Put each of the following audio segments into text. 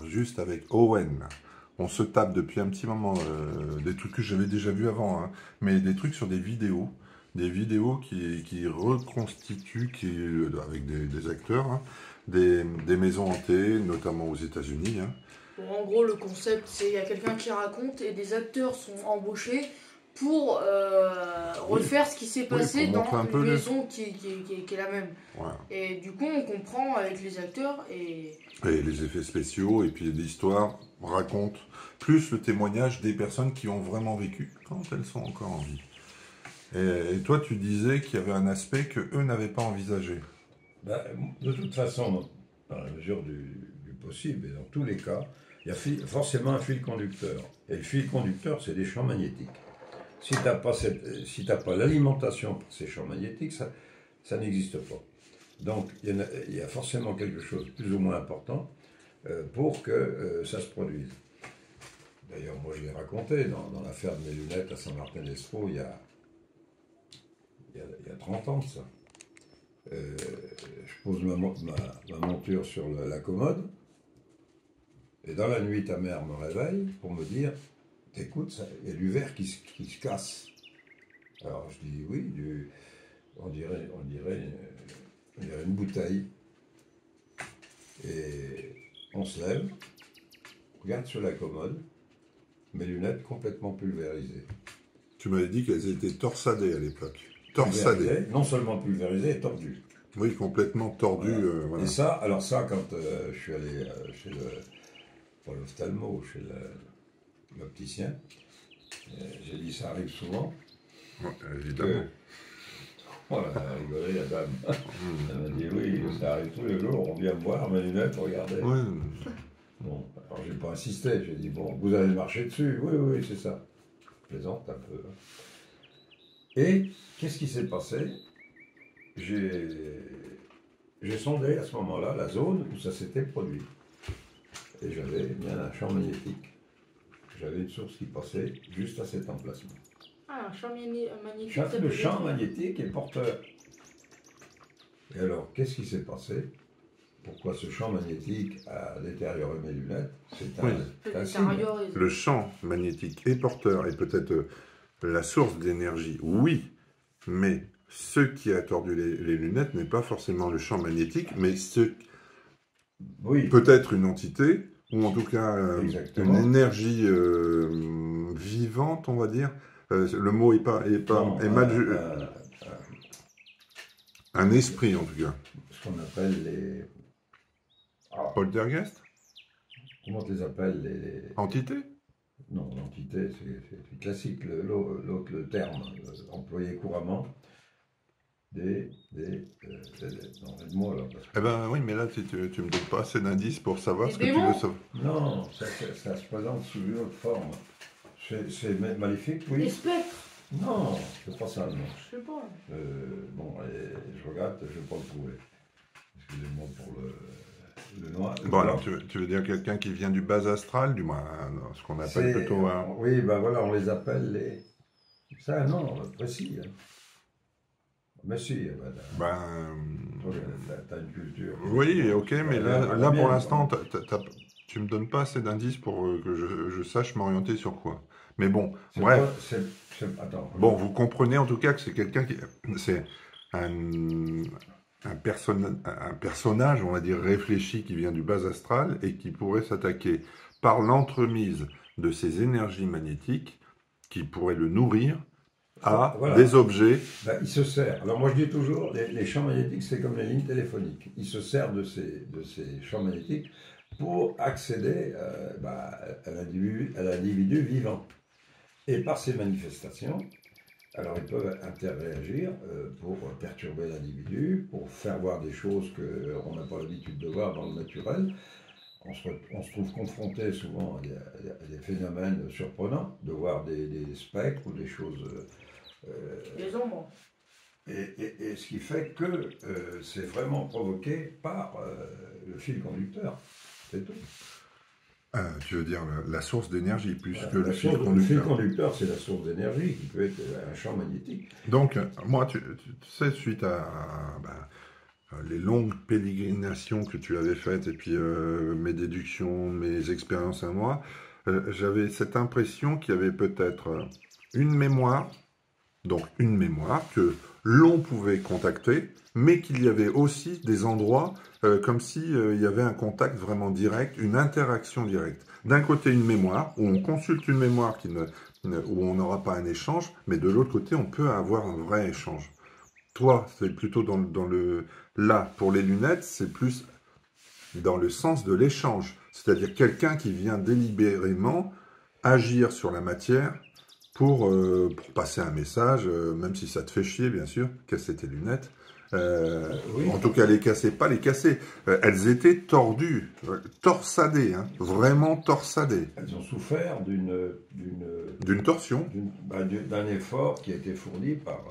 juste avec Owen, là. On se tape depuis un petit moment des trucs que j'avais déjà vus avant, hein, mais des trucs sur des vidéos qui reconstituent, avec des acteurs, hein, des maisons hantées, notamment aux États-Unis. Hein. Bon, en gros, le concept, c'est qu'il y a quelqu'un qui raconte et des acteurs sont embauchés pour refaire ce qui s'est passé pour dans montrer un une peu maison qui est la même. Voilà. Et du coup, on comprend avec les acteurs Et les effets spéciaux, et puis l'histoire raconte plus le témoignage des personnes qui ont vraiment vécu quand elles sont encore en vie. Et toi, tu disais qu'il y avait un aspect que eux n'avaient pas envisagé. Ben, de toute façon, dans la mesure du possible, et dans tous les cas, il y a forcément un fil conducteur. Et le fil conducteur, c'est des champs magnétiques. Si tu n'as pas l'alimentation pour ces champs magnétiques, ça n'existe pas. Donc, il y a forcément quelque chose de plus ou moins important pour que ça se produise. D'ailleurs, moi, je l'ai raconté dans l'affaire de mes lunettes à Saint-Martin-d'Espoo, il y a 30 ans de ça. Je pose ma monture sur la commode, et dans la nuit, ta mère me réveille pour me dire, t'écoutes, il y a du verre qui se casse. Alors je dis oui, on dirait une bouteille. Et on se lève, regarde sur la commode, mes lunettes complètement pulvérisées. Tu m'avais dit qu'elles étaient torsadées à l'époque. Torsadées. Non seulement pulvérisées, tordues. Oui, complètement tordues. Voilà. Voilà. Et ça, quand je suis allé chez l'ophtalmo, chez l'opticien, j'ai dit ça arrive souvent. Ouais, évidemment. Voilà, elle a rigolé la dame. Elle m'a dit oui, ça arrive tous les jours, on vient me voir, mes lunettes, regardez. Ouais. Bon, alors j'ai pas insisté, j'ai dit bon, vous allez marcher dessus. Oui, oui, c'est ça. Je plaisante un peu. Et qu'est-ce qui s'est passé? J'ai sondé à ce moment-là la zone où ça s'était produit. Et j'avais bien un champ magnétique. J'avais une source qui passait juste à cet emplacement. Ah, un champ magnétique. Le champ magnétique est porteur. Et alors, qu'est-ce qui s'est passé? Pourquoi ce champ magnétique a détérioré mes lunettes? C'est un signe. Le champ magnétique est porteur et peut-être la source d'énergie, oui, mais ce qui a tordu les lunettes n'est pas forcément le champ magnétique, mais peut-être une entité, ou en tout cas une énergie vivante, on va dire. Le mot est mal... un esprit, en tout cas. Ce qu'on appelle les... Poltergeist? Comment tu les appelles les... Entités? Non, l'entité, c'est classique, l'autre, le terme employé couramment. Non, aide-moi là. Eh ben oui, mais là, tu me donnes pas assez d'indices pour savoir ce que tu veux savoir. Non, ça se présente sous une autre forme. C'est maléfique, oui. Les spectres? Non, c'est pas ça, non. Je sais pas. Bon, je regarde, je vais pas le trouver. Excusez-moi pour le noir. Bon, alors, tu veux dire quelqu'un qui vient du bas astral, du moins, ce qu'on appelle plutôt... Oui, ben voilà, on les appelle les... Ça, non, précis. Hein. Mais si, t'as une culture. Oui, ok, mais là pour l'instant, tu me donnes pas assez d'indices pour que je sache m'orienter sur quoi. Mais bon, bref. Bon, vous comprenez en tout cas que c'est quelqu'un qui... C'est un personnage, on va dire, réfléchi qui vient du bas astral et qui pourrait s'attaquer par l'entremise de ces énergies magnétiques qui pourraient le nourrir à des objets. Il se sert. Alors moi je dis toujours, les champs magnétiques c'est comme les lignes téléphoniques. Il se sert de ces champs magnétiques pour accéder à l'individu vivant. Et par ces manifestations, alors ils peuvent interréagir pour perturber l'individu, pour faire voir des choses qu'on n'a pas l'habitude de voir dans le naturel. On se trouve confronté souvent à des phénomènes surprenants, de voir des spectres ou des choses... les ombres. Et ce qui fait que c'est vraiment provoqué par le fil conducteur, c'est tout. Tu veux dire la source d'énergie plus que le fil conducteur. Le fil conducteur, c'est la source d'énergie qui peut être un champ magnétique. Donc, moi, tu sais, suite les longues pérégrinations que tu avais faites et puis mes déductions, mes expériences à moi, j'avais cette impression qu'il y avait peut-être une mémoire, donc une mémoire que l'on pouvait contacter, mais qu'il y avait aussi des endroits comme si il y avait un contact vraiment direct, une interaction directe. D'un côté, une mémoire, où on consulte une mémoire où on n'aura pas un échange, mais de l'autre côté, on peut avoir un vrai échange. Toi, c'est plutôt dans le... Là, pour les lunettes, c'est plus dans le sens de l'échange. C'est-à-dire quelqu'un qui vient délibérément agir sur la matière pour passer un message, même si ça te fait chier, bien sûr, casser tes lunettes. Oui. En tout cas, les casser, pas les casser. Elles étaient tordues, torsadées, hein, vraiment torsadées. Elles ont souffert D'une torsion. d'un effort qui a été fourni par...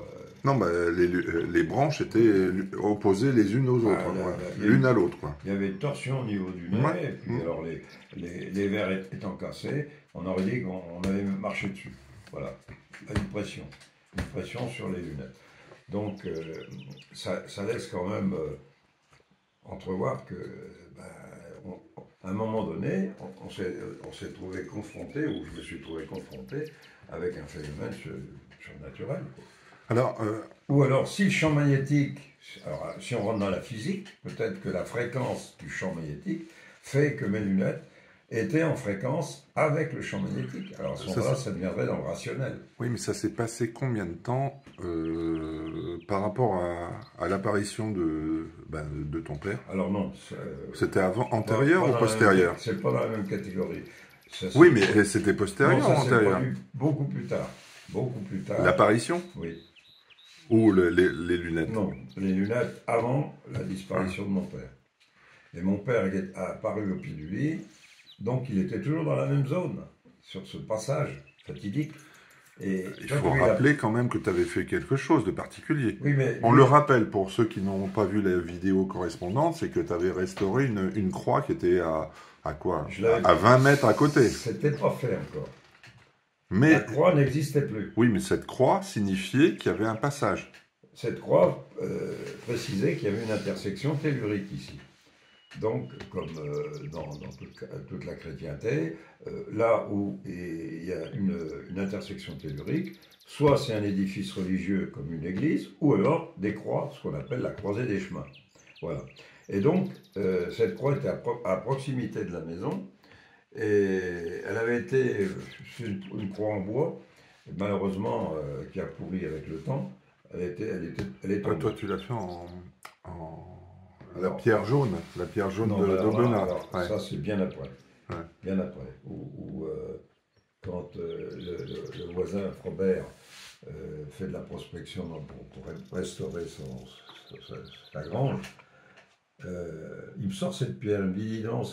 Non, bah, les branches étaient opposées les unes aux autres, là, quoi. il y a L'une eu- à l'autre, quoi. Il y avait une torsion au niveau du nez, Ouais. et puis alors les verres étant cassés, on aurait dit qu'on avait marché dessus. Voilà, une pression sur les lunettes. Donc ça laisse quand même entrevoir que, à un moment donné, on s'est trouvé confronté, ou je me suis trouvé confronté, avec un phénomène surnaturel. Alors, Ou alors, si le champ magnétique, alors, si on rentre dans la physique, peut-être que la fréquence du champ magnétique fait que mes lunettes étaient en fréquence avec le champ magnétique. Alors à ce moment-là, ça deviendrait dans le rationnel. oui, mais ça s'est passé combien de temps par rapport à l'apparition de ton père? Alors non, C'était antérieur ou postérieur? c'est pas dans la même catégorie. Oui, mais c'était postérieur non, ou ça s'est antérieur? produit beaucoup plus tard. Beaucoup plus tard. L'apparition? Oui. Ou les lunettes? Non, les lunettes avant la disparition de mon père. Et mon père a apparu au pied du lit, donc il était toujours dans la même zone, sur ce passage fatidique. Et Il faut rappeler quand même que tu avais fait quelque chose de particulier. Oui, mais On le rappelle pour ceux qui n'ont pas vu la vidéo correspondante, c'est que tu avais restauré une croix qui était à quoi? À 20 mètres à côté. C'était pas fait encore. Mais, La croix n'existait plus. oui, mais cette croix signifiait qu'il y avait un passage. Cette croix précisait qu'il y avait une intersection tellurique ici. Donc, comme dans toute la chrétienté, là où il y a une intersection tellurique, soit c'est un édifice religieux comme une église, ou alors des croix, ce qu'on appelle la croisée des chemins. Voilà. Et donc, cette croix était à proximité de la maison, et elle avait été une croix en bois, malheureusement, qui a pourri avec le temps. Elle est tombée. Toi, tu l'as fait la pierre jaune d'Aubenas. Ouais. Ça, c'est bien après. Ouais. Bien après. Quand le voisin Frobert fait de la prospection pour restaurer sa grange, il me sort cette pierre. Il me dit, non,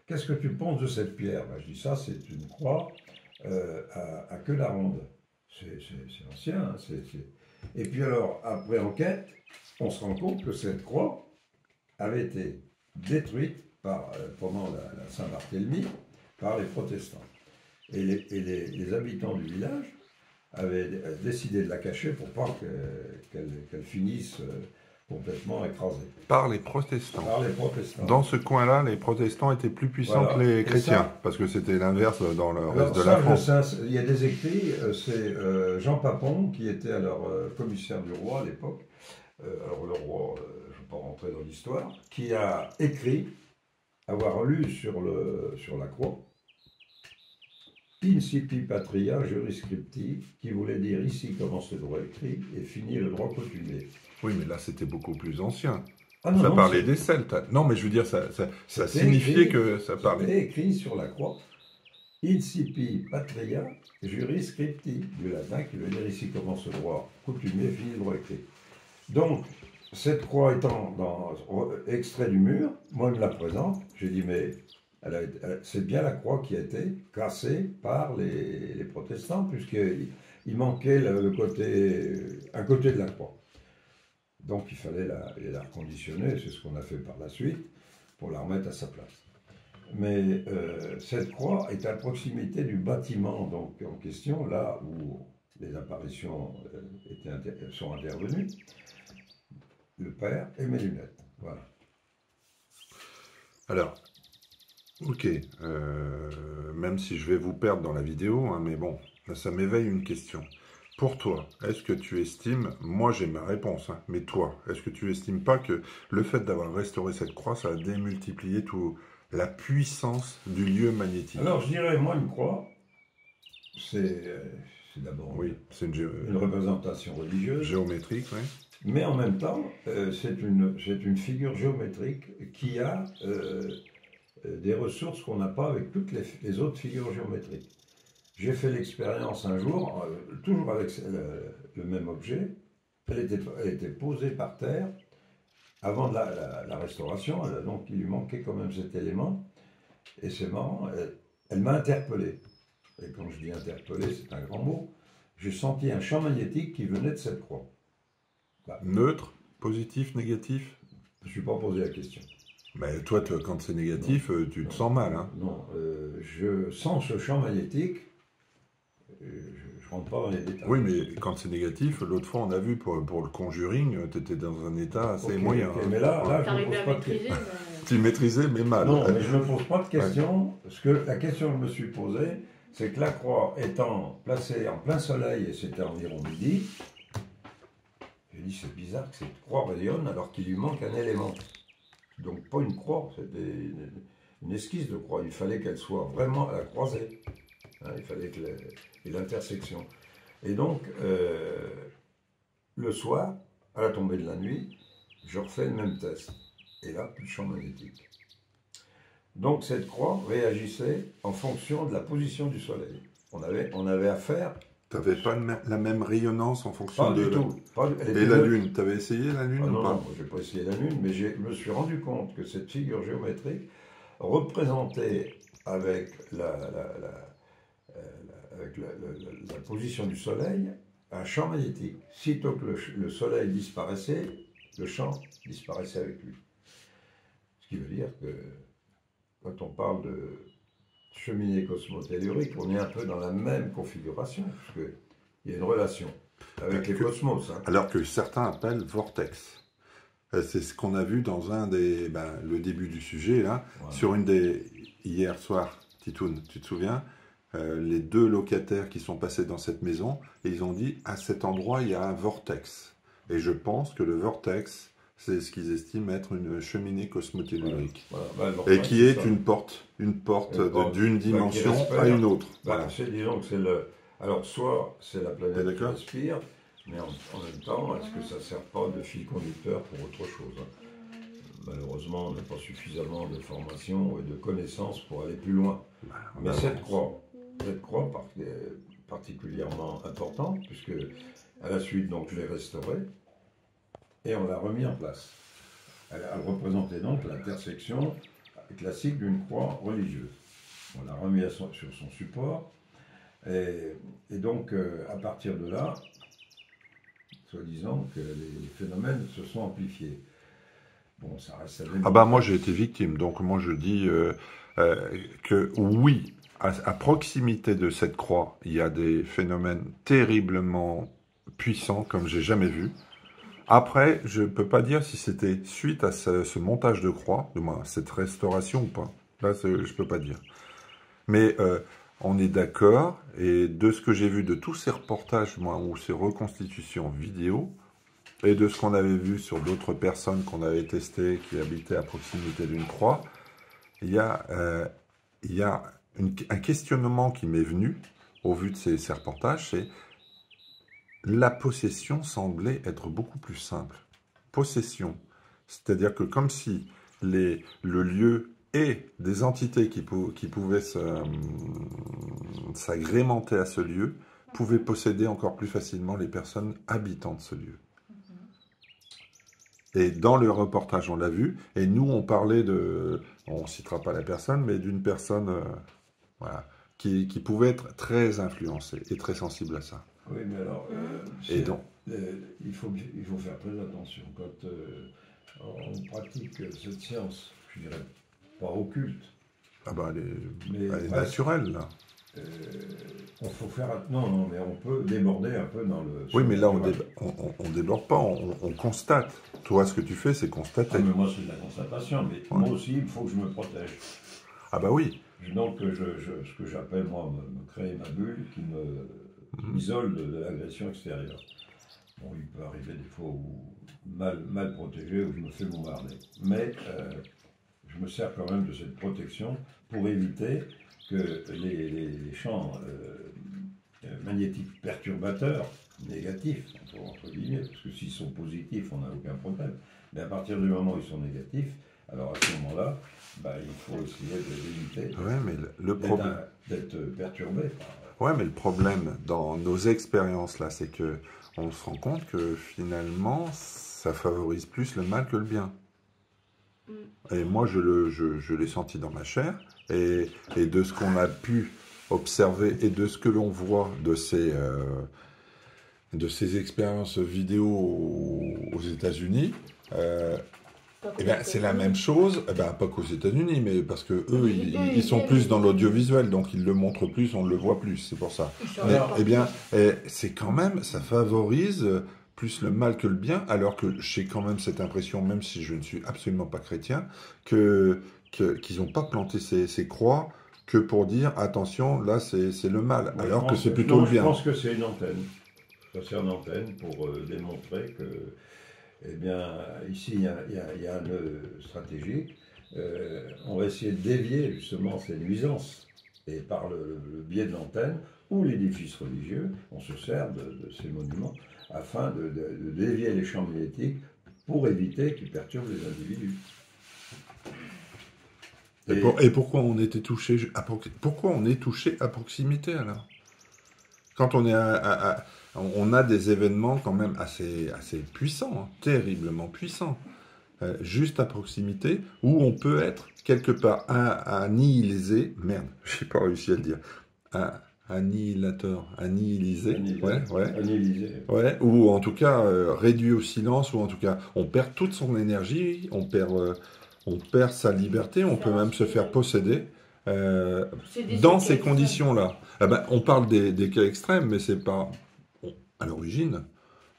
qu'est-ce que tu penses de cette pierre? Ben, je dis, ça, c'est une croix à queue la ronde. C'est ancien. Hein, Et puis alors, après enquête, on se rend compte que cette croix avait été détruite pendant la Saint-Barthélemy par les protestants. Et les habitants du village avaient décidé de la cacher pour pas qu'elle finisse complètement écrasée. Par les protestants. Par les protestants. Dans ce coin-là, les protestants étaient plus puissants que les chrétiens, parce que c'était l'inverse dans le reste de la France. Il y a des écrits, c'est Jean Papon, qui était alors commissaire du roi à l'époque, alors le roi, je ne vais pas rentrer dans l'histoire, qui a écrit, avoir lu sur la croix, Incipi patria juris scripti, qui voulait dire ici commence le droit écrit et finit le droit coutumier. Oui, mais là, c'était beaucoup plus ancien. Ah non, ça non, parlait des Celtes. Non, mais je veux dire, ça signifiait que ça parlait. C'était écrit sur la croix. Incipi patria juris scripti, du latin, qui veut dire ici commence le droit coutumier et finit le droit écrit. Donc, cette croix étant extrait du mur, moi, je me la présente. J'ai dit, mais c'est bien la croix qui a été cassée par les protestants, puisqu'il manquait un côté de la croix. Donc il fallait la reconditionner, c'est ce qu'on a fait par la suite, pour la remettre à sa place. Mais cette croix est à proximité du bâtiment donc, en question, là où les apparitions sont intervenues, le père et mes lunettes. Voilà. Alors, ok, même si je vais vous perdre dans la vidéo, hein, mais bon, là, ça m'éveille une question. Pour toi, est-ce que tu estimes, moi j'ai ma réponse, hein, mais toi, est-ce que tu estimes pas que le fait d'avoir restauré cette croix, ça a démultiplié tout la puissance du lieu magnétique? Alors, je dirais, moi, une croix, c'est d'abord Oui, c'est une représentation religieuse, géométrique, oui. mais en même temps, c'est une figure géométrique qui a des ressources qu'on n'a pas avec toutes les autres figures géométriques. J'ai fait l'expérience un jour, toujours avec le même objet. Elle était posée par terre avant la restauration, donc il lui manquait quand même cet élément. Et c'est marrant, elle m'a interpellé. Et quand je dis interpellé, c'est un grand mot. J'ai senti un champ magnétique qui venait de cette croix. Bah, Neutre, positif, négatif? je ne me suis pas posé la question. Mais toi, quand c'est négatif, tu te sens mal, hein? Non, je sens ce champ magnétique. Je ne rentre pas dans les détails. Oui, mais quand c'est négatif, l'autre fois, on a vu pour le Conjuring, tu étais dans un état assez moyen. Ok, Hein. mais là, je ne T'arrivais pose à pas de maîtriser, questions. mais... Tu maîtrisais, mais mal. Non, mais je ne me pose pas de questions, parce que la question que je me suis posée, c'est que la croix étant placée en plein soleil, et c'était environ midi, j'ai dit c'est bizarre que cette croix rayonne alors qu'il lui manque un élément. Donc pas une croix, c'était une esquisse de croix. Il fallait qu'elle soit vraiment à la croisée. Hein, il fallait que l'intersection. Et donc, le soir, à la tombée de la nuit, je refais le même test. Et là, plus de champ magnétique. Donc cette croix réagissait en fonction de la position du soleil. On avait affaire... Tu n'avais pas la même rayonnance en fonction Pas de... du tout. Et la Lune, tu avais essayé la Lune ou non, pas? non, je n'ai pas essayé la Lune, mais je me suis rendu compte que cette figure géométrique représentait avec avec la position du soleil un champ magnétique. Sitôt que le soleil disparaissait, le champ disparaissait avec lui. Ce qui veut dire que quand on parle de cheminée cosmotellurique, on est un peu dans la même configuration, puisqu'il y a une relation avec les cosmos. Hein. Alors que certains appellent vortex. C'est ce qu'on a vu dans le début du sujet, là, Voilà. sur hier soir, Titoun, tu te souviens, les deux locataires qui sont passés dans cette maison, et ils ont dit, à cet endroit, il y a un vortex. Et je pense que le vortex, c'est ce qu'ils estiment être une cheminée cosmotellurique. Voilà. Et qui est une porte d'une dimension à une autre. Voilà. Disons que c'est le... Alors, soit c'est la planète qui respire, mais en même temps, est-ce que ça ne sert pas de fil conducteur pour autre chose, hein? Malheureusement, on n'a pas suffisamment de formation et de connaissances pour aller plus loin. Mais cette croix est particulièrement importante, puisque à la suite, donc, je l'ai restaurée et on l'a remis en place. Elle représentait donc l'intersection classique d'une croix religieuse. On l'a remis sur son support, et donc, à partir de là, soi-disant que les phénomènes se sont amplifiés. Bon, ça reste la même... moi j'ai été victime, donc moi je dis que oui, à proximité de cette croix, il y a des phénomènes terriblement puissants comme j'ai jamais vu. Après, je ne peux pas dire si c'était suite à ce montage de croix, de moi, cette restauration ou pas. Là, je ne peux pas dire. Mais on est d'accord, et de ce que j'ai vu de tous ces reportages, moi, ou ces reconstitutions vidéo, et de ce qu'on avait vu sur d'autres personnes qu'on avait testées qui habitaient à proximité d'une croix, il y a un questionnement qui m'est venu au vu de ces reportages, c'est la possession semblait être beaucoup plus simple. Possession, c'est-à-dire que comme si le lieu et des entités qui pouvaient s'agrémenter à ce lieu pouvaient posséder encore plus facilement les personnes habitant de ce lieu. Et dans le reportage, on l'a vu, et nous, on parlait on ne citera pas la personne, mais d'une personne qui pouvait être très influencée et très sensible à ça. Oui, mais alors, il faut faire très attention. Quand on pratique cette science, je dirais pas occulte, elle est naturelle, là. on faut faire... Non, mais on peut déborder un peu dans le... Oui, mais là, Ouais. on déborde pas, on constate. Toi, ce que tu fais, c'est Ah, constater. mais moi, c'est de la constatation, mais Ouais. moi aussi, il faut que je me protège. Ah bah oui. Donc, ce que j'appelle, moi, me créer ma bulle qui m'isole de l'agression extérieure. Bon, il peut arriver des fois où mal protégé, où je me fais bombarder. Mais je me sers quand même de cette protection pour éviter que les champs magnétiques perturbateurs, négatifs, entre guillemets, parce que s'ils sont positifs, on n'a aucun problème. Mais à partir du moment où ils sont négatifs, alors à ce moment-là, bah, il faut essayer d'éviter Ouais, mais le problème... d'être perturbé par... Ouais, mais le problème dans nos expériences là, c'est que on se rend compte que finalement, ça favorise plus le mal que le bien. Et moi, je l'ai senti dans ma chair, et de ce qu'on a pu observer et de ce que l'on voit de ces expériences vidéo aux États-Unis, eh ben, c'est la même chose, eh ben, pas qu'aux États-Unis, mais parce que eux, ils sont plus dans l'audiovisuel, donc ils le montrent plus, on le voit plus, c'est pour ça. Mais, eh bien, c'est quand même, ça favorise plus le mal que le bien, alors que j'ai quand même cette impression, même si je ne suis absolument pas chrétien, qu'ils n'ont pas planté ces croix que pour dire, attention, là, c'est le mal, Moi, alors je que pense c'est plutôt le je bien. pense que c'est une antenne. Ça sert d'antenne pour démontrer que, eh bien, ici, il y a un nœud stratégique. On va essayer de dévier justement ces nuisances. Et par le biais de l'antenne ou l'édifice religieux, on se sert de ces monuments afin de dévier les champs magnétiques pour éviter qu'ils perturbent les individus. Et pourquoi on était touché pourquoi on est touché à proximité alors? Quand on a des événements quand même assez puissants, hein, terriblement puissants, juste à proximité, où on peut être quelque part annihilisé, merde, j'ai pas réussi à le dire, annihilisé, Analyser. ouais, ou en tout cas réduit au silence, ou en tout cas on perd toute son énergie, on perd sa liberté, on peut même se faire posséder. Dans ces conditions-là, eh ben, on parle des cas extrêmes, mais c'est pas à l'origine.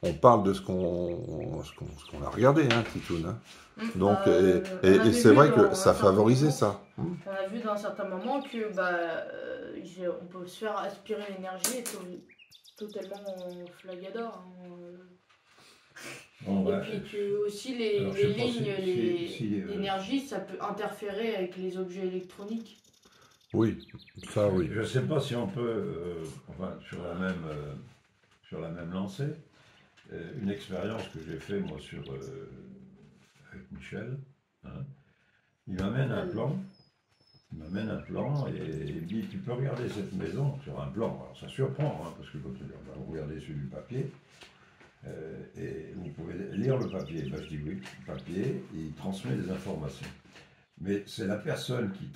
On parle de ce qu'on a regardé, hein, Titoun. Hein. Donc, et c'est vrai que ça favorisait ça. On a vu dans certains moments que on peut se faire aspirer l'énergie et totalement flagador. Bon, et puis que aussi les lignes d'énergie, ça peut interférer avec les objets électroniques. Oui, ça oui. Je ne sais pas si on peut, enfin, sur la même lancée, une expérience que j'ai faite moi avec Michel, hein, il m'amène un plan et il me dit tu peux regarder cette maison sur un plan. Alors ça surprend, hein, parce que quand vous regardez sur du papier, et vous pouvez lire le papier. Ben, je dis oui, le papier, il transmet des informations. Mais c'est la personne qui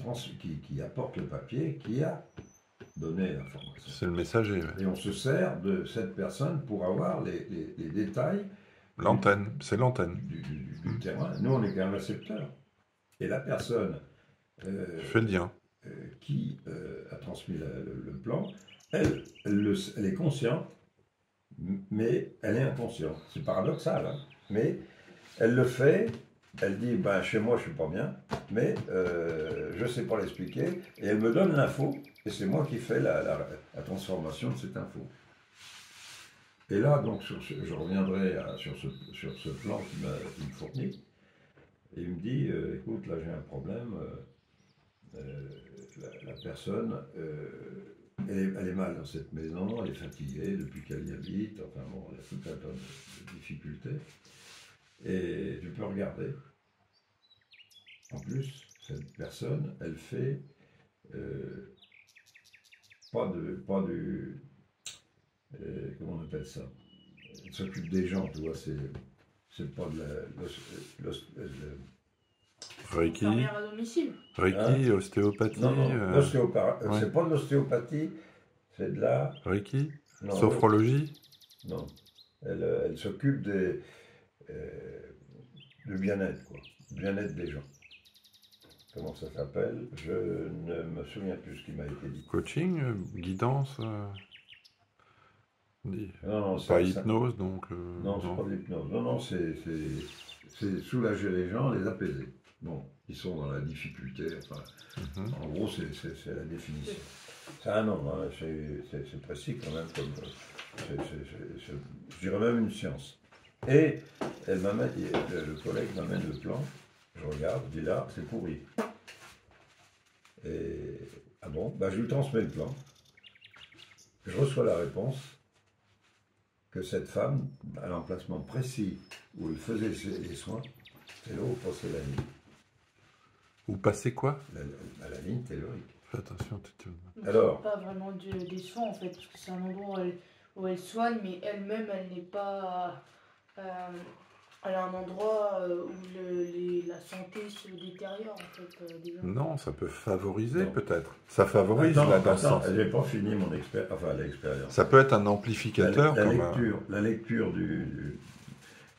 apporte le papier qui a donné l'information. C'est le messager. Ouais. Et on se sert de cette personne pour avoir les détails. L'antenne, c'est l'antenne. Du terrain. Nous, on est qu'un récepteur. Et la personne fait le lien. Qui a transmis le plan, elle est consciente, mais elle est inconsciente. C'est paradoxal, hein, mais elle le fait. Elle dit, ben, chez moi, je suis pas bien, mais je ne sais pas l'expliquer. Et elle me donne l'info, et c'est moi qui fais la transformation de cette info. Et là, donc, je reviendrai sur ce plan qu'il me fournit. Et il me dit, écoute, là, j'ai un problème. La personne, elle est mal dans cette maison, elle est fatiguée depuis qu'elle y habite. Enfin bon, il y a tout un tas de difficultés. Et tu peux regarder. En plus, cette personne, elle fait pas du comment on appelle ça? Elle s'occupe des gens, tu vois, c'est pas de Reiki, à domicile. Reiki, ostéopathie. Non, c'est pas de l'ostéopathie, c'est de la... Reiki, sophrologie. Non, elle s'occupe du bien-être, quoi. Bien-être des gens. comment ça s'appelle, je ne me souviens plus ce qui m'a été dit. Coaching, guidance, Non, non, pas hypnose, donc... non, c'est pas de l'hypnose. Non, non, c'est soulager les gens, les apaiser. Bon, ils sont dans la difficulté, enfin, en gros, c'est la définition. C'est un nom, hein, c'est précis quand même, comme, je dirais même une science. Et le collègue m'amène le plan, je regarde, je dis là, c'est pourri. Et, ah bon, bah, je lui transmets le plan. Je reçois la réponse que cette femme, à l'emplacement précis où elle faisait les soins, c'est là où passait la ligne. Où passer quoi? La ligne tellurique. Fais attention, Donc, Alors, c'est pas vraiment des soins en fait, parce que c'est un endroit où elle soigne, mais elle-même, elle n'est pas. Elle a un endroit où la santé se détériore en fait déjà. Non, ça peut favoriser Non. peut-être. Ça favorise attends, là dans ce attends, sens. j'ai pas fini mon l'expérience. Ça peut être un amplificateur comme La lecture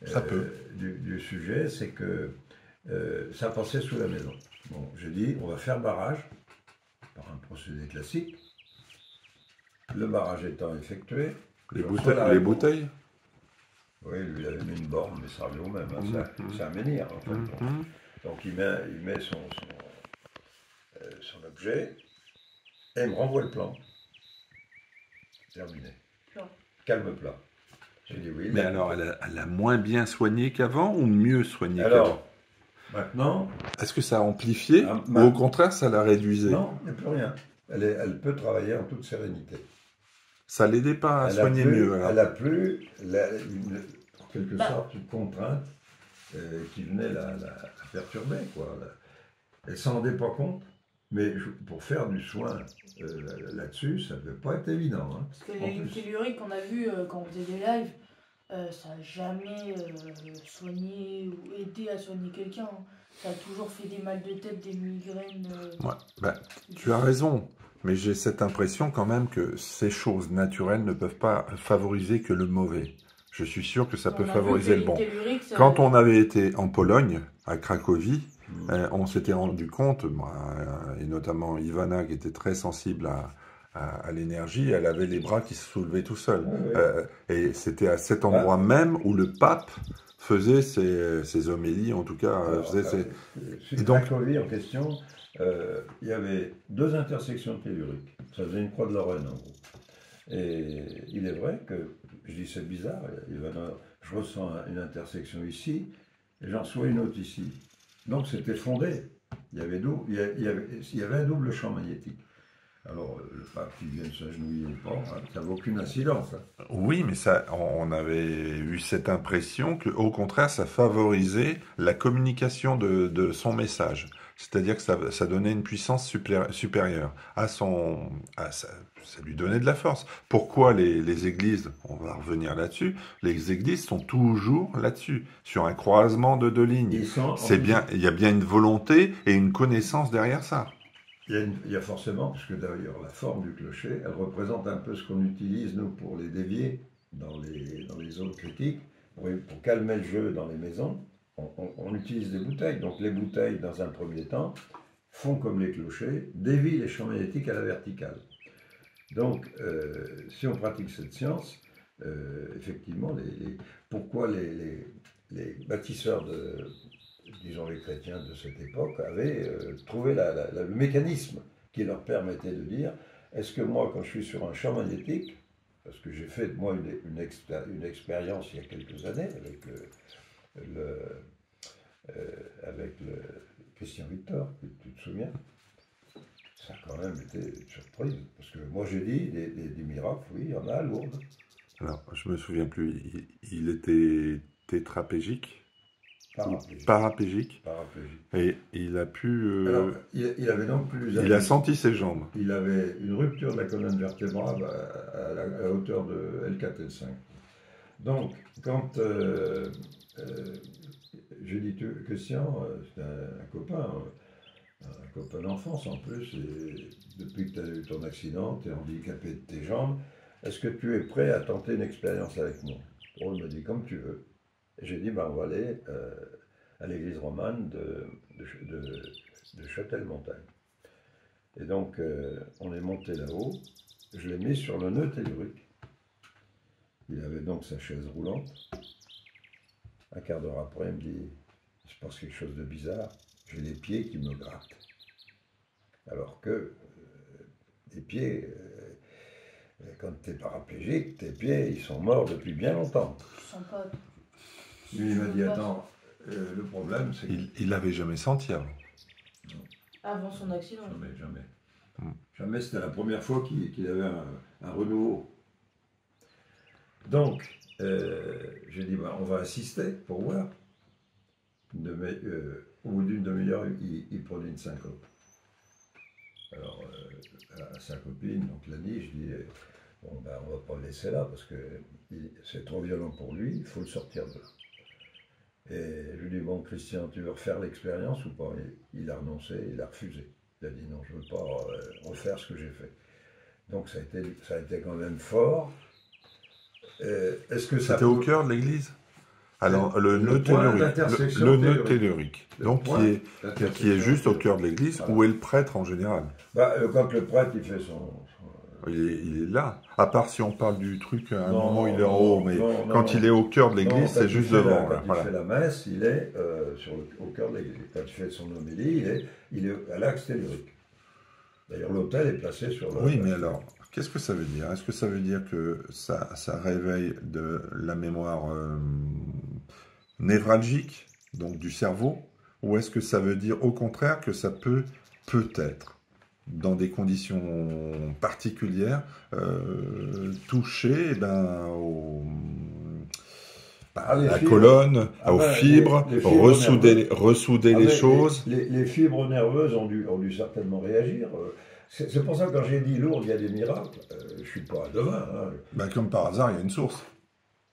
Ça peut. du sujet, c'est que ça passait sous la maison. Bon, j'ai dit, on va faire barrage par un procédé classique. Le barrage étant effectué, Les je bouteilles, reçois la les réponse. bouteilles. Oui, lui, il avait mis une borne, mais ça revient au même. Hein, c'est un menhir, en fait. Mhm. Donc, il met son objet et il me renvoie le plan. Terminé. Plan. Calme plat. J'ai dit oui. Mais alors, elle a moins bien soigné qu'avant ou mieux soigné qu'avant? Alors, maintenant, Est-ce que ça a amplifié Ah, ou au contraire ça l'a réduisé? non, il n'y a plus rien. Elle peut travailler en toute sérénité. Ça l'aidait pas à Elle soigner a plus, mieux alors. Elle n'a plus, en quelque Bah. sorte, une contrainte qui venait la perturber. Quoi. Elle ne s'en rendait pas compte, mais pour faire du soin là-dessus, ça ne devait pas être évident. Hein. Parce que En les lignes plus. telluriques qu'on a vues quand on faisait des lives, ça n'a jamais soigné ou aidé à soigner quelqu'un. Hein. Ça a toujours fait des mal de tête, des migraines. Ouais, ben, tu as raison, mais j'ai cette impression quand même que ces choses naturelles ne peuvent pas favoriser que le mauvais. Je suis sûr que ça peut On a vu favoriser que le bon. les lignes telluriques, ça- Quand on avait été en Pologne, à Cracovie, Mm. on s'était rendu compte, et notamment Ivana qui était très sensible à l'énergie, elle avait les bras qui se soulevaient tout seuls. Ouais, ouais. Et c'était à cet endroit même où le pape faisait ses homélies, en tout cas. Alors, faisait ses... sur Et donc- Cracovie, en question, il y avait 2 intersections telluriques. Ça faisait une croix de Lorraine, en gros. Et il est vrai que, je dis c'est bizarre, je ressens une intersection ici, et j'en reçois une autre ici. Donc c'était fondé. Il y avait un double champ magnétique. Alors, le pape qui vient de s'agenouiller ou pas, hein, ça n'avait aucune incidence. Hein. Oui, mais ça, on avait eu cette impression que, au contraire, ça favorisait la communication de son message. C'est-à-dire que ça donnait une puissance supérieure ça lui donnait de la force. Pourquoi les églises, on va revenir là-dessus, les églises sont toujours là-dessus, sur un croisement de 2 lignes. Ils sont en C'est bien, il y a bien une volonté et une connaissance derrière ça. Il y a forcément, puisque d'ailleurs la forme du clocher, elle représente un peu ce qu'on utilise, nous, pour les dévier dans les zones critiques, pour calmer le jeu dans les maisons. On utilise des bouteilles. Donc les bouteilles, dans un premier temps, font comme les clochers, dévient les champs magnétiques à la verticale. Donc, si on pratique cette science, effectivement, pourquoi les bâtisseurs disons les chrétiens de cette époque, avaient trouvé le mécanisme qui leur permettait de dire, est-ce que moi, quand je suis sur un champ magnétique, parce que j'ai fait moi une expérience il y a quelques années avec le Christian Victor, tu te souviens, ça a quand même été une surprise, parce que moi j'ai dit, des miracles, oui, il y en a à Lourdes. Alors, je me souviens plus, il était tétraplégique? Paraplégique. Paraplégique. Paraplégique. Et il a pu... Alors, il avait donc plus... il a senti ses jambes. Il avait une rupture de la colonne vertébrale à la hauteur de L4 L5. Donc, quand j'ai dit, Christian, c'est un copain, un copain d'enfance en plus, et depuis que tu as eu ton accident, tu es handicapé de tes jambes, est-ce que tu es prêt à tenter une expérience avec moi? Bon, il m'a dit, comme tu veux. Et j'ai dit, ben, on va aller à l'église romane de Châtel-Montagne. Et donc, on est monté là-haut, je l'ai mis sur le nœud tellurique. Il avait donc sa chaise roulante. Un quart d'heure après, il me dit, il se passe quelque chose de bizarre, j'ai les pieds qui me grattent. Alors que les pieds, quand tu es paraplégique, tes pieds, ils sont morts depuis bien longtemps. Je sens pas. Lui, il m'a dit, attends, le problème, c'est que... Il l'avait jamais senti avant. Avant son accident. Jamais. Jamais, c'était la première fois qu'il avait un renouveau. Donc, j'ai dit, bah, on va assister pour voir. Au bout d'une demi-heure, il produit une syncope. Alors, à sa copine, donc Lani, je dis, bon, ben, on va pas le laisser là parce que c'est trop violent pour lui, il faut le sortir de là. Et je lui dis, bon, Christian, tu veux refaire l'expérience ou pas? Il a renoncé, il a refusé. Il a dit, non, je ne veux pas refaire ce que j'ai fait. Donc, ça a été quand même fort. Est-ce que ça C'était au cœur de l'église? Alors, le nœud tellurique, donc qui est juste au cœur de l'église, voilà. Où est le prêtre en général? Bah, quand le prêtre, il fait son... Il est là, à part si on parle du truc, à un moment il est en haut, mais quand il est au cœur de l'église, c'est juste devant. Quand il fait la messe, il est au cœur de l'église. Quand il fait son homélie, il est à l'axe tellurique. D'ailleurs, l'autel est placé sur le... Oui, mais alors... Qu'est-ce que ça veut dire? Est-ce que ça veut dire que ça réveille de la mémoire névralgique, donc du cerveau, ou est-ce que ça veut dire au contraire que ça peut-être, dans des conditions particulières, toucher la colonne, aux fibres, ressouder les choses? Les fibres nerveuses ont dû certainement réagir. C'est pour ça que quand j'ai dit Lourdes, il y a des miracles, je ne suis pas devin. Hein. Ben, comme par hasard, il y a une source.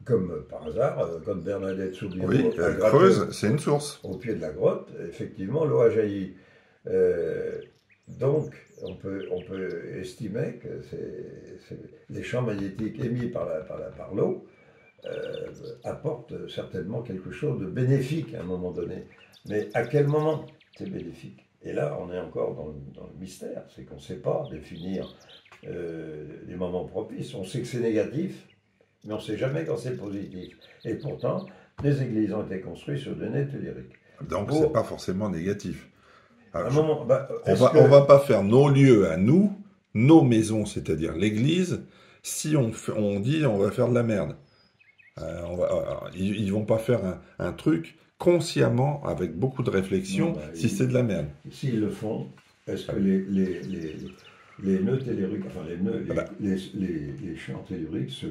Comme par hasard, quand Bernadette Soubirous creuse, c'est une source. Au pied de la grotte, effectivement, l'eau a jailli. Donc, on peut estimer que les champs magnétiques émis par l'eau apportent certainement quelque chose de bénéfique à un moment donné. Mais à quel moment c'est bénéfique? Et là, on est encore dans le mystère, c'est qu'on ne sait pas définir les moments propices. On sait que c'est négatif, mais on ne sait jamais quand c'est positif. Et pourtant, les églises ont été construites sur des nœuds telluriques. Donc, ce n'est pas forcément négatif. Alors, on va pas faire nos lieux à nous, nos maisons, c'est-à-dire l'église, si on dit on va faire de la merde. Ils vont pas faire un truc consciemment, avec beaucoup de réflexion, si c'est de la merde. S'ils le font, est-ce que les nœuds telluriques, enfin les champs telluriques se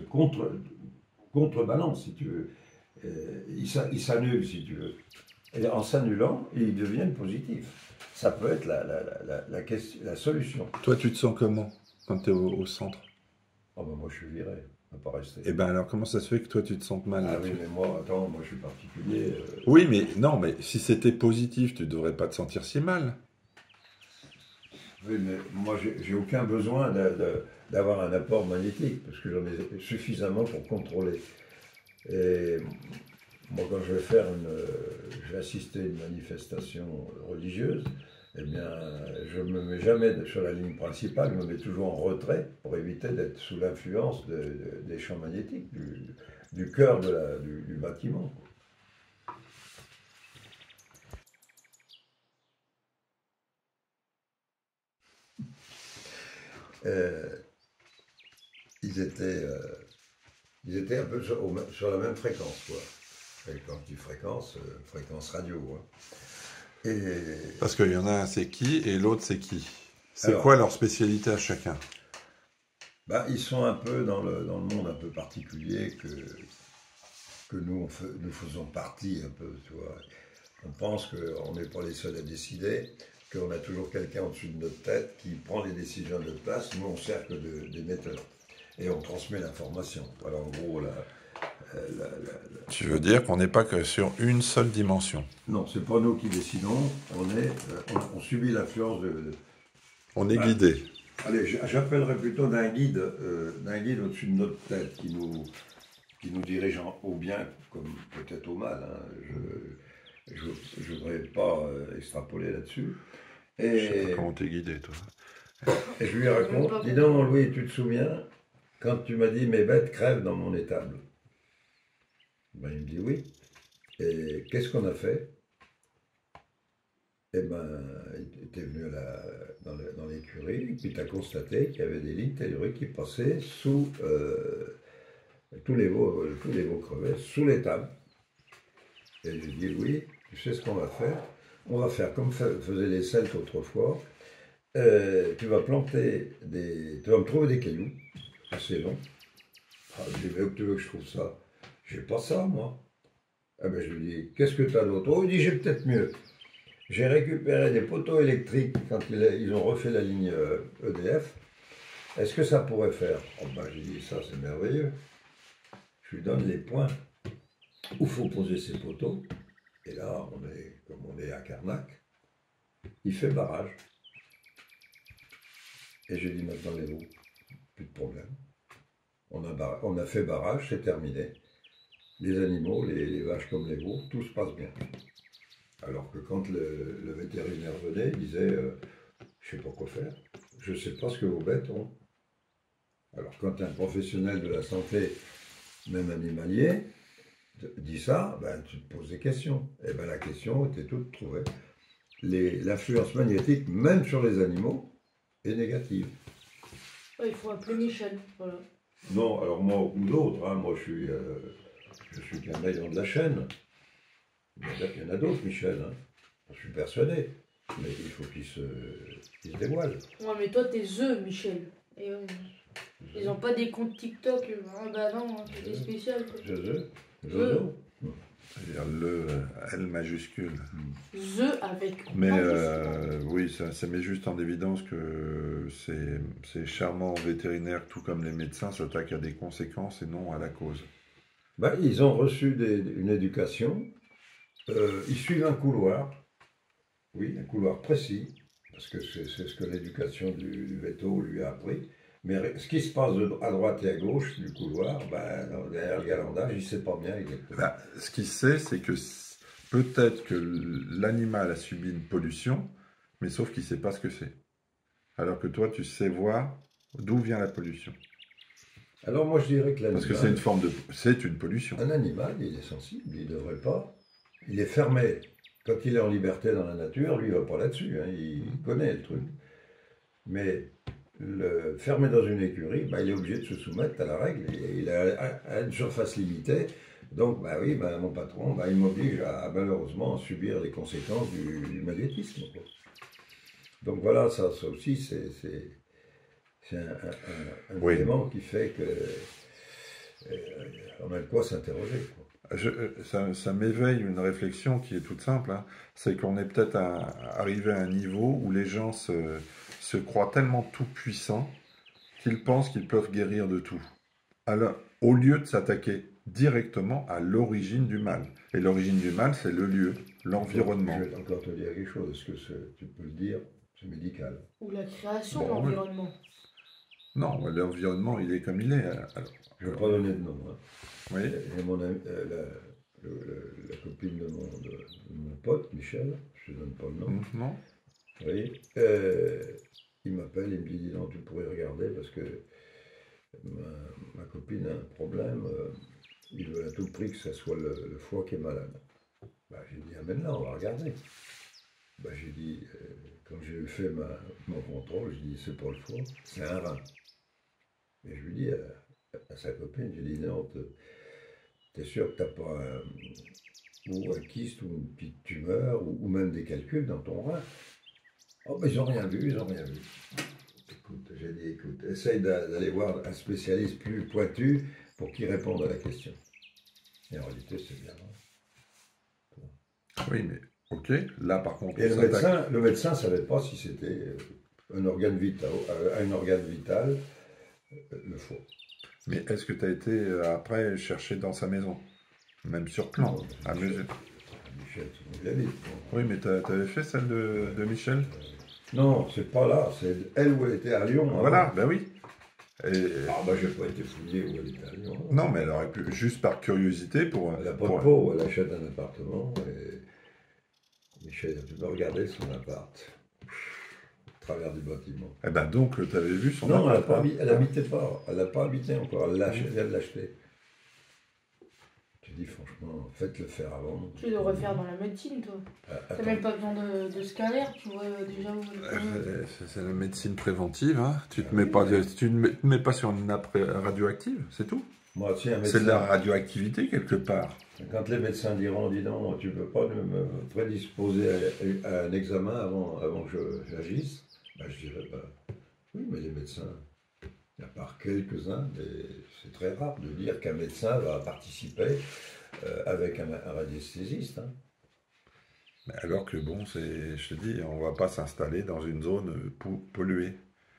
contrebalancent, si tu veux. Ils s'annulent, si tu veux. Et en s'annulant, ils deviennent positifs. Ça peut être la solution. Toi, tu te sens comment quand tu es au centre? Moi, je suis viré. Pas rester. Et ben alors comment ça se fait que toi tu te sentes mal? Ah oui, mais moi je suis particulier. Oui, mais non, mais si c'était positif, tu devrais pas te sentir si mal. Oui, mais moi j'ai aucun besoin d'avoir un apport magnétique parce que j'en ai suffisamment pour contrôler. Et moi quand je vais assister à une manifestation religieuse, eh bien, je ne me mets jamais sur la ligne principale, je me mets toujours en retrait pour éviter d'être sous l'influence des champs magnétiques, du cœur du bâtiment. Ils étaient un peu sur la même fréquence, quoi. Et quand je dis fréquence radio, hein. Parce qu'il y en a un c'est qui et l'autre c'est qui? C'est quoi leur spécialité à chacun? Ils sont un peu dans le monde un peu particulier que nous faisons partie un peu, tu vois. On pense qu'on n'est pas les seuls à décider, qu'on a toujours quelqu'un au-dessus de notre tête qui prend les décisions de notre place. Nous, on sert que d'émetteurs. Et on transmet l'information. Voilà, en gros, Tu veux dire qu'on n'est pas que sur une seule dimension? Non, c'est pas nous qui décidons. On subit l'influence On est guidé. Allez, j'appellerais plutôt d'un guide au-dessus de notre tête qui nous dirige au bien comme peut-être au mal. Hein. Je ne voudrais pas extrapoler là-dessus. Je sais pas Et, comment t'es guidé, toi. et je lui raconte, dis donc, mon Louis, tu te souviens, quand tu m'as dit mes bêtes crèvent dans mon étable? Ben, il me dit oui. Et qu'est-ce qu'on a fait? Eh ben, il était venu dans l'écurie, et puis tu as constaté qu'il y avait des lignes telluriques qui passaient sous tous les veaux crevés, sous les tables. Et j'ai dit oui, tu sais ce qu'on va faire? On va faire comme faisaient les Celtes autrefois. Tu vas tu vas me trouver des cailloux assez longs. Ah, je dis, mais où tu veux que je trouve ça? J'ai pas ça, moi. Ah ben, je lui dis, qu'est-ce que tu as d'autre? Oh, il dit, j'ai peut-être mieux. J'ai récupéré des poteaux électriques quand ils ont refait la ligne EDF. Est-ce que ça pourrait faire? Oh ben, j'ai dit, ça c'est merveilleux. Je lui donne les points où il faut poser ses poteaux. Et là, comme on est à Carnac, il fait barrage. Et j'ai dit, maintenant les veaux, plus de problème. On a fait barrage, c'est terminé. Les animaux, les vaches comme les veaux, tout se passe bien. Alors que quand le vétérinaire venait, il disait je ne sais pas quoi faire, je ne sais pas ce que vos bêtes ont. Alors quand un professionnel de la santé, même animalier, dit ça, ben, tu te poses des questions. Et ben la question était toute trouvée. L'influence magnétique, même sur les animaux, est négative. Ouais, il faut appeler Michel. Voilà. Non, alors moi ou d'autres, hein, moi je suis qu'un maillon de la chaîne. Il y en a d'autres, Michel. Hein. Je suis persuadé. Mais il faut qu'ils se dévoilent. Ouais, mais toi, t'es The Michel. Et ils ont pas des comptes TikTok. Ah bah non, hein, c'est spécial. Jojo. C'est-à-dire le L majuscule. The avec. Mais oui, ça met juste en évidence que ces charmants vétérinaires, tout comme les médecins, s'attaquent à des conséquences et non à la cause. Ben, ils ont reçu une éducation. Ils suivent un couloir. Oui, un couloir précis. Parce que c'est ce que l'éducation du véto lui a appris. Mais ce qui se passe à droite et à gauche du couloir, ben, derrière le galandage, il ne sait pas bien exactement. Ben, ce qu'il sait, c'est que peut-être que l'animal a subi une pollution, mais sauf qu'il ne sait pas ce que c'est. Alors que toi, tu sais voir d'où vient la pollution. Alors moi, je dirais que l'animal... Parce que c'est une forme de... C'est une pollution. Un animal, il est sensible, il ne devrait pas... Il est fermé. Quand il est en liberté dans la nature, lui, il ne va pas là-dessus. Hein, il connaît le truc. Mais... Le fermé dans une écurie, bah, il est obligé de se soumettre à la règle. Il a une surface limitée. Donc, bah oui, bah, mon patron, bah, il m'oblige à malheureusement subir les conséquences du magnétisme. Donc voilà, ça aussi, c'est un élément qui fait que on a de quoi s'interroger. Ça m'éveille une réflexion qui est toute simple. Hein. C'est qu'on est peut-être arrivé à un niveau où les gens se croient tellement tout-puissants qu'ils pensent qu'ils peuvent guérir de tout. Alors, au lieu de s'attaquer directement à l'origine du mal. Et l'origine du mal, c'est le lieu, l'environnement. Je vais encore te dire quelque chose. Est-ce que tu peux le dire? C'est médical. Ou la création de l'environnement. Non, l'environnement, il est comme il est. Alors, je ne vais pas donner de nom. Hein. Oui. Et mon ami, la copine de mon pote, Michel, je ne donne pas le nom. Non. Oui. Il m'appelle, il me dit, dis donc, tu pourrais regarder parce que ma copine a un problème. Il veut à tout prix que ce soit le foie qui est malade. Bah, j'ai dit, amène-la, on va regarder. Bah, j'ai dit, quand j'ai fait mon contrôle, j'ai dit, c'est pas le foie, c'est un rein. Et je lui dis à sa copine, j'ai dit, non, t'es sûr que t'as pas un kyste ou une petite tumeur ou même des calculs dans ton rein? Oh, mais ils n'ont rien vu, ils n'ont rien vu. Écoute, j'ai dit, écoute, essaye d'aller voir un spécialiste plus pointu pour qu'il réponde à la question. Et en réalité, c'est bien. Oui, mais ok, là par contre... Et le médecin ne savait pas si c'était un organe vital, le foie. Mais est-ce que tu as été après chercher dans sa maison? Même sur plan, à mesure. Michel, c'est mon ami. Oui, mais tu avais fait celle de Michel? Non, c'est pas là, c'est elle où elle était à Lyon. Voilà, ben oui. Ah bah j'ai pas été fouillé où elle était à Lyon. Non, mais elle aurait pu, juste par curiosité pour... Elle n'a pas de peau, elle achète un appartement et Michel, tu peux regarder son appart. travers du bâtiment. Eh ben donc, tu avais vu son Non, appart, hein. elle habitait pas. Elle n'a pas habité encore. Elle vient de l'acheter. Tu dis franchement, faites-le faire avant. Tu devrais faire dans la médecine, toi. T'as Attends. même pas besoin de scanner, tu vois déjà où C'est la médecine préventive, hein. Tu te mets pas sur une nappe radioactive, c'est tout. Moi, si un C'est de la médecin, radioactivité quelque part. quand les médecins diront, dis donc, tu ne peux pas me prédisposer à un examen avant que j'agisse, ben, je dirais, oui, mais les médecins, à part quelques-uns, mais c'est très rare de dire qu'un médecin va participer avec un radiesthésiste. Hein. Alors que bon, je te dis, on va pas s'installer dans une zone polluée.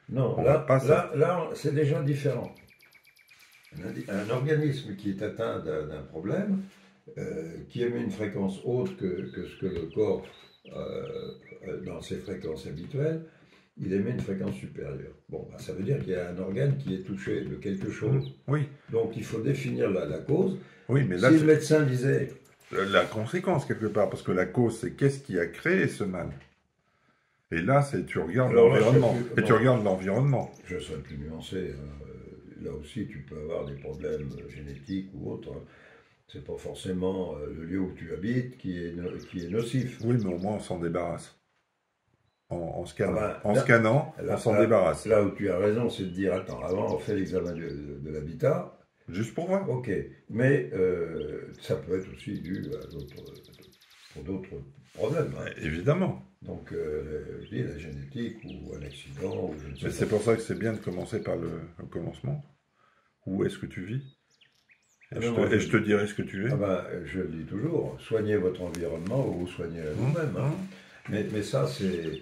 Non, On va pas là, c'est déjà différent. Un organisme qui est atteint d'un problème, qui émet une fréquence haute que ce que le corps, dans ses fréquences habituelles, il émet une fréquence supérieure. Bon, ça veut dire qu'il y a un organe qui est touché de quelque chose. Oui, Donc il faut définir la cause. oui, mais là, Si le médecin disait, la conséquence quelque part, parce que la cause, c'est qu'est-ce qui a créé ce mal. Et là, tu regardes Alors là, l'environnement. je sais plus Et tu comment- regardes l'environnement. je serais plus nuancé, hein. Là aussi tu peux avoir des problèmes génétiques ou autres. Hein. C'est pas forcément le lieu où tu habites qui est nocif. Oui, mais au moins, on s'en débarrasse. En scannant. Ah ben, En là- scannant, on s'en débarrasse. Là où tu as raison, c'est de dire, attends, avant on fait l'examen de l'habitat, Juste pour voir. ok, mais ça peut être aussi dû pour d'autres problèmes. Hein. Évidemment. Donc, je dis, la génétique ou un accident, ou je ne Mais sais c'est pas. pour ça que c'est bien de commencer par le commencement. Où est-ce que tu vis? Ah Et, non, moi, je te dirai ce que tu es. Ah ben, je le dis toujours, soignez votre environnement ou soignez vous-même. Hein. Mais ça, c'est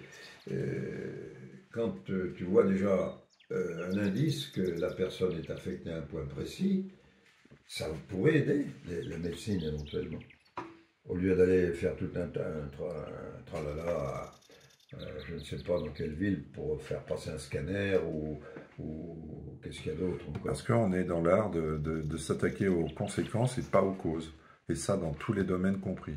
quand tu vois déjà un indice que la personne est affectée à un point précis, ça pourrait aider la médecine éventuellement. Au lieu d'aller faire tout un tralala, je ne sais pas dans quelle ville, pour faire passer un scanner ou qu'est-ce qu'il y a d'autre encore. Parce qu'on est dans l'art de s'attaquer aux conséquences et pas aux causes. Et ça, dans tous les domaines compris.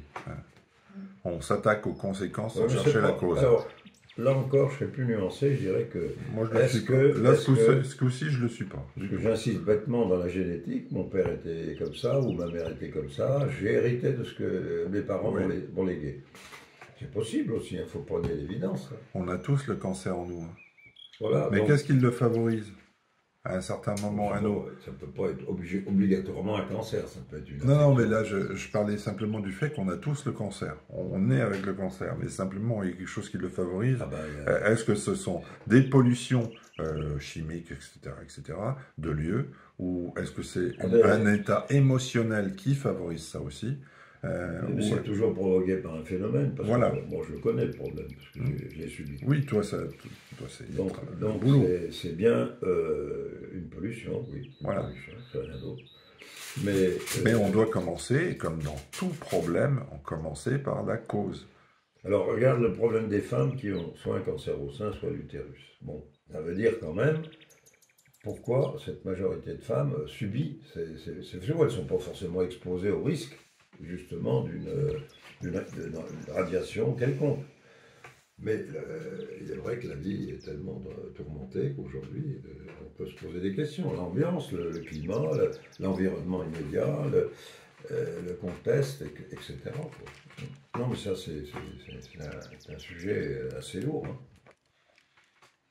On s'attaque aux conséquences sans Ouais, mais chercher c'est la pas- cause. Alors, là encore, je serais plus nuancé, je dirais que Moi, je le est-ce suis que- pas. Là, est-ce que- ce coup-ci, je le suis pas. parce que j'insiste bêtement dans la génétique, mon père était comme ça ou ma mère était comme ça, j'ai hérité de ce que mes parents Oui. m'ont légué. C'est possible aussi, il faut prendre l'évidence. Hein. On a tous le cancer en nous. Hein. Voilà, Mais donc, qu'est-ce qui le favorise? À un certain moment, à nous. ça ne peut pas être obligatoirement un cancer, ça peut être une Non, mais infection. là, je parlais simplement du fait qu'on a tous le cancer. On est avec le cancer, mais simplement, il y a quelque chose qui le favorise. Ah ben, il y a- Est-ce que ce sont des pollutions chimiques, etc., de lieux, ou est-ce que c'est Ah ben, un état émotionnel qui favorise ça aussi mais c'est toujours provoqué par un phénomène, parce Voilà. que moi je le connais le problème, parce que je l'ai subi. Oui, toi, c'est Donc, le boulot. c'est bien une pollution, oui, une Voilà. pollution, c'est rien d'autre. Mais, Mais on doit commencer, comme dans tout problème, on commencer par la cause. alors regarde le problème des femmes qui ont soit un cancer au sein, soit l'utérus. Bon, ça veut dire quand même pourquoi cette majorité de femmes subit ces fléaux. Elles ne sont pas forcément exposées au risque, justement, d'une radiation quelconque. Mais il est vrai que la vie est tellement tourmentée qu'aujourd'hui, on peut se poser des questions. L'ambiance, le climat, l'environnement immédiat, le contexte, etc. quoi. Non, mais ça, c'est un sujet assez lourd. Hein.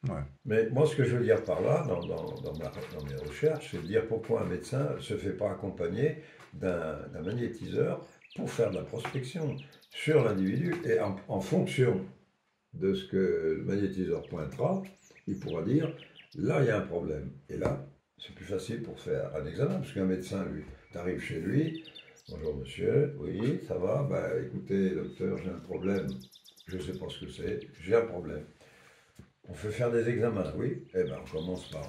Ouais. Mais moi, ce que je veux dire par là, dans mes recherches, c'est de dire pourquoi un médecin ne se fait pas accompagner d'un magnétiseur pour faire de la prospection sur l'individu et en fonction de ce que le magnétiseur pointera, il pourra dire là il y a un problème. Et là, c'est plus facile pour faire un examen, parce qu'un médecin, lui, t'arrives chez lui, bonjour monsieur, oui, ça va, bah écoutez docteur, j'ai un problème, je ne sais pas ce que c'est, j'ai un problème. On fait faire des examens, oui, eh ben on commence par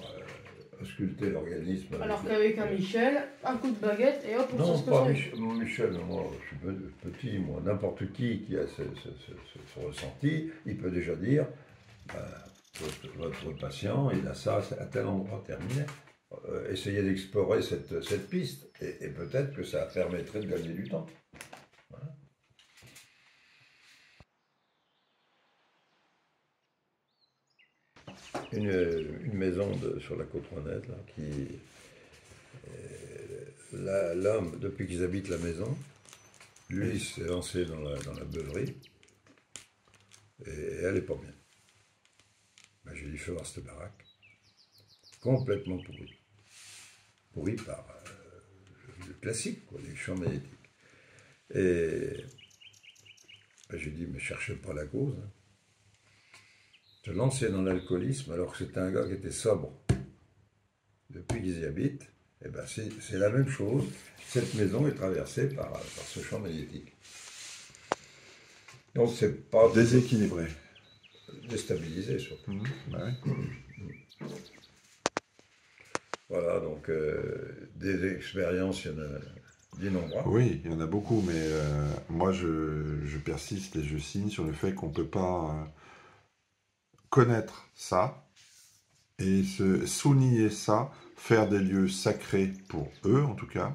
ausculter l'organisme. Alors qu'avec un Michel, un coup de baguette et hop, on Non, sait ce que pas c'est. Michel, moi je suis petit, moi, n'importe qui a ce ressenti, il peut déjà dire, votre patient, il a ça à tel endroit terminé. Essayez d'explorer cette piste, et peut-être que ça permettrait de gagner du temps. Voilà. une maison sur la côte rouennaise, là, l'homme, depuis qu'ils habitent la maison, lui, il s'est lancé dans la beuverie, et elle n'est pas bien. Ben, j'ai dit, fais voir cette baraque, complètement pourrie. Pourrie par le classique, quoi, les champs magnétiques. Et ben, j'ai dit, mais cherchez pas la cause. Hein. Se lancer dans l'alcoolisme alors que c'était un gars qui était sobre depuis qu'ils y habitent, et ben c'est la même chose. Cette maison est traversée par ce champ magnétique. Donc c'est pas Déséquilibré. Déstabilisé surtout. Bah oui. Voilà, donc des expériences, il y en a d'innombrables. Oui, il y en a beaucoup, mais moi je persiste et je signe sur le fait qu'on ne peut pas connaître ça et se souligner ça, faire des lieux sacrés pour eux en tout cas,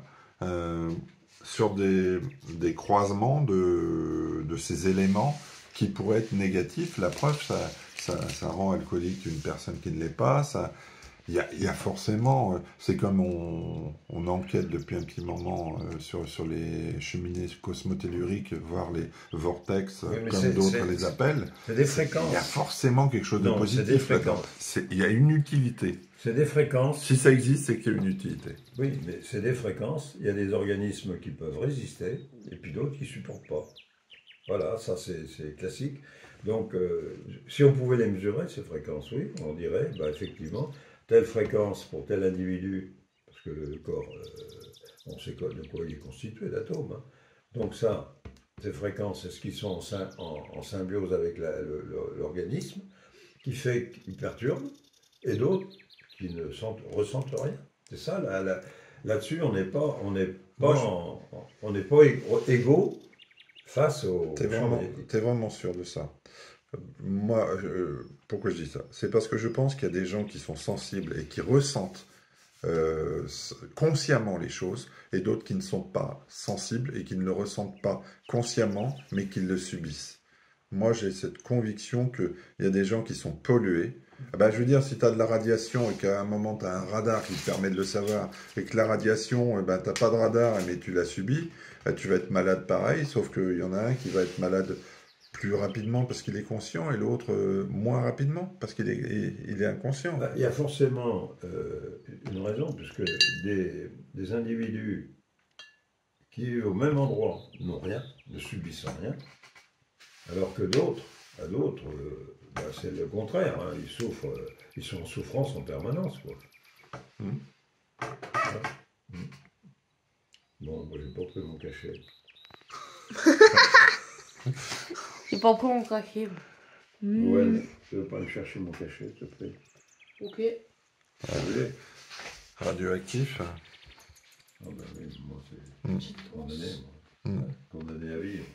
sur des croisements de ces éléments qui pourraient être négatifs. La preuve, ça rend alcoolique une personne qui ne l'est pas, il y a forcément, c'est comme on enquête depuis un petit moment sur les cheminées cosmotelluriques, voire les vortex, Oui, comme d'autres les appellent. C'est des fréquences. Il y a forcément quelque chose de Non, positif. c'est des fréquences. Il y a une utilité. C'est des fréquences. Si ça existe, c'est qu'il y a une utilité. Oui, mais c'est des fréquences. Il y a des organismes qui peuvent résister et puis d'autres qui ne supportent pas. Voilà, ça c'est classique. Donc, si on pouvait les mesurer, ces fréquences, oui, on dirait, bah, effectivement, telle fréquence pour tel individu, parce que le corps, on sait de quoi il est constitué, d'atomes. Hein. Donc ça, ces fréquences, est-ce qu'ils sont en symbiose avec l'organisme, qui fait qu'ils perturbent, et d'autres qui ne ressentent rien. C'est ça, là-dessus, on n'est pas égaux face au champ magnétique. T'es vraiment sûr de ça? Moi, pourquoi je dis ça? C'est parce que je pense qu'il y a des gens qui sont sensibles et qui ressentent consciemment les choses, et d'autres qui ne sont pas sensibles et qui ne le ressentent pas consciemment, mais qui le subissent. Moi, j'ai cette conviction qu'il y a des gens qui sont pollués. Ben, je veux dire, si tu as de la radiation et qu'à un moment, tu as un radar qui te permet de le savoir, et que la radiation, ben, tu n'as pas de radar, mais tu l'as subi, ben, tu vas être malade pareil, sauf qu'il y en a un qui va être malade plus rapidement parce qu'il est conscient, et l'autre moins rapidement parce qu'il est inconscient. Ben, il y a forcément une raison, puisque des individus qui, au même endroit, n'ont rien, ne subissent rien, alors que d'autres, ben, c'est le contraire, hein, ils souffrent, ils sont en souffrance en permanence, quoi. Voilà. Bon, moi j'ai pas pris mon cachet. J'ai pas pris mon cachet. Ouais, tu veux pas aller chercher mon cachet, s'il te plaît? Ok. Allez. Radioactif. Ah ben oui, moi c'est condamné, moi. Condamné à vivre.